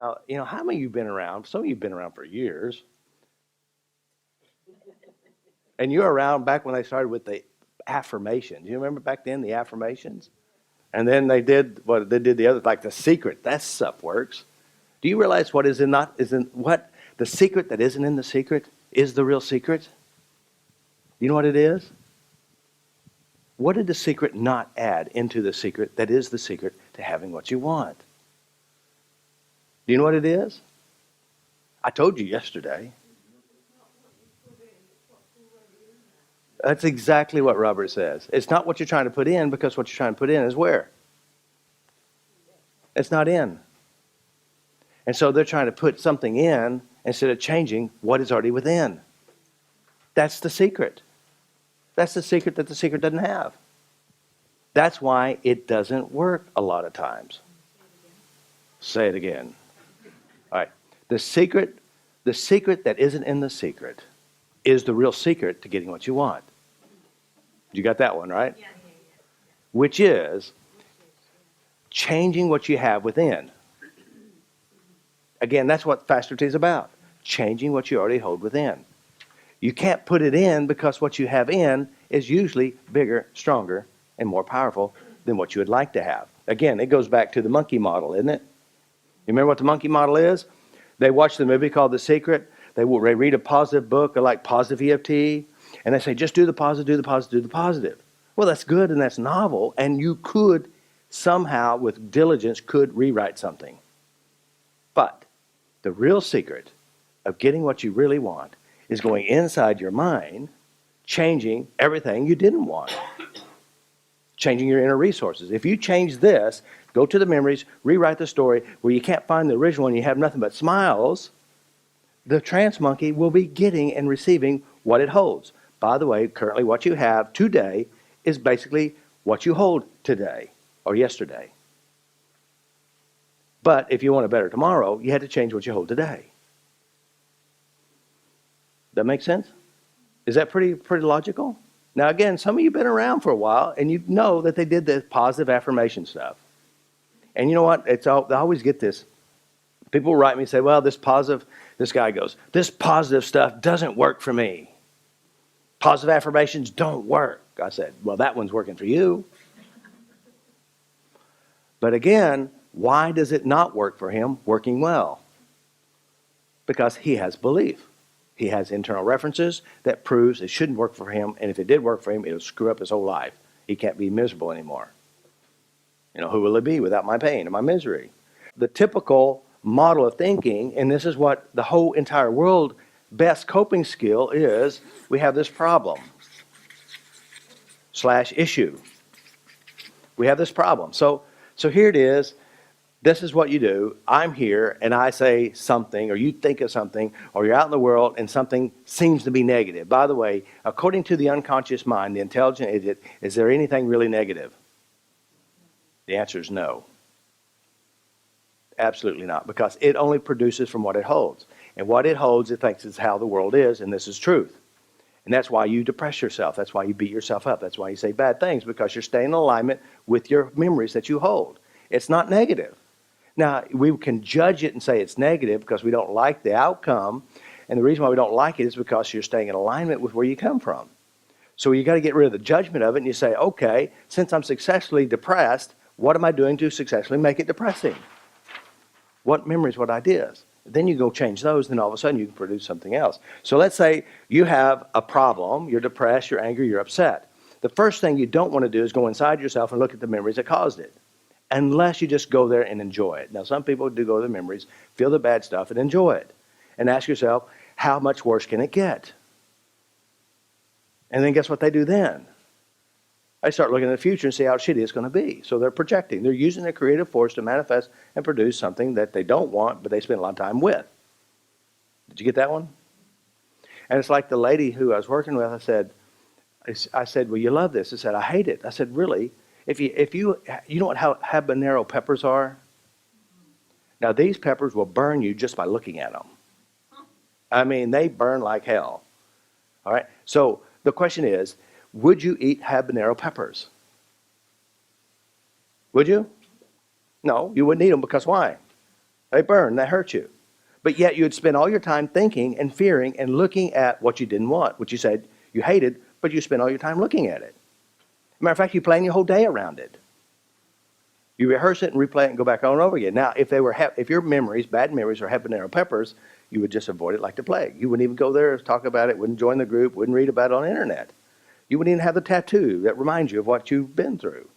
How many of you been around? Some of you have been around for years, and you're around back when they started with the affirmations. You remember back then the affirmations? And then they did the other, like the secret. That stuff works. Do you realize what is in not isn't what the secret that isn't in the secret is the real secret? You know what it is? What did the secret not add into the secret that is the secret to having what you want? Do you know what it is? I told you yesterday. That's exactly what Robert says. It's not what you're trying to put in, because what you're trying to put in is where? It's not in. And so they're trying to put something in instead of changing what is already within. That's the secret. That's the secret that the secret doesn't have. That's why it doesn't work a lot of times. Say it again. All right. The secret that isn't in the secret is the real secret to getting what you want. You got that one, right? Yeah. Which is changing what you have within. Again, that's what FasterEFT is about. Changing what you already hold within. You can't put it in because what you have in is usually bigger, stronger, and more powerful than what you would like to have. Again, it goes back to the monkey model, isn't it? You remember what the monkey model is? They watch the movie called The Secret. They read a positive book like Positive EFT, and they say, just do the positive, do the positive, do the positive. Well, that's good and that's novel, and you could somehow, with diligence, could rewrite something. But the real secret of getting what you really want is going inside your mind, changing everything you didn't want. Changing your inner resources. If you change this, go to the memories, rewrite the story where you can't find the original and you have nothing but smiles, the trance monkey will be getting and receiving what it holds. By the way, currently what you have today is basically what you hold today or yesterday. But if you want a better tomorrow, you had to change what you hold today. That make sense? Is that pretty logical? Now again, some of you have been around for a while and you know that they did the positive affirmation stuff. And you know what? I always get this. People write me and say, well, this guy goes, this positive stuff doesn't work for me. Positive affirmations don't work. I said, well, that one's working for you. But again, why does it not work for him working well? Because he has belief. He has internal references that proves it shouldn't work for him. And if it did work for him, it'll screw up his whole life. He can't be miserable anymore. Who will it be without my pain and my misery? The typical model of thinking, and this is what the whole entire world best coping skill is, we have this problem / issue. We have this problem. So here it is. This is what you do. I'm here and I say something, or you think of something, or you're out in the world and something seems to be negative. By the way, according to the unconscious mind, the intelligent idiot, is there anything really negative? The answer is no. Absolutely not, because it only produces from what it holds. And what it holds, it thinks is how the world is, and this is truth. And that's why you depress yourself. That's why you beat yourself up. That's why you say bad things, because you're staying in alignment with your memories that you hold. It's not negative. Now, we can judge it and say it's negative because we don't like the outcome. And the reason why we don't like it is because you're staying in alignment with where you come from. So you got to get rid of the judgment of it, and you say, okay, since I'm successfully depressed, what am I doing to successfully make it depressing? What memories, what ideas? Then you go change those, and then all of a sudden you can produce something else. So let's say you have a problem, you're depressed, you're angry, you're upset. The first thing you don't want to do is go inside yourself and look at the memories that caused it, unless you just go there and enjoy it. Now, some people do go to the memories, feel the bad stuff, and enjoy it. And ask yourself, how much worse can it get? And then guess what they do then? They start looking at the future and see how shitty it's going to be. So they're projecting. They're using their creative force to manifest and produce something that they don't want, but they spend a lot of time with. Did you get that one? And it's like the lady who I was working with, I said, well, you love this. I said, I hate it. I said, really? If you know what habanero peppers are? Now, these peppers will burn you just by looking at them. I mean, they burn like hell. All right? So the question is, would you eat habanero peppers? Would you? No, you wouldn't eat them, because why? They burn, they hurt you. But yet you would spend all your time thinking and fearing and looking at what you didn't want, what you said you hated, but you spent all your time looking at it. Matter of fact, you plan your whole day around it. You rehearse it and replay it and go back on and over again. Now, if your memories, bad memories, are habanero peppers, you would just avoid it like the plague. You wouldn't even go there, talk about it, wouldn't join the group, wouldn't read about it on the internet. You wouldn't even have the tattoo that reminds you of what you've been through.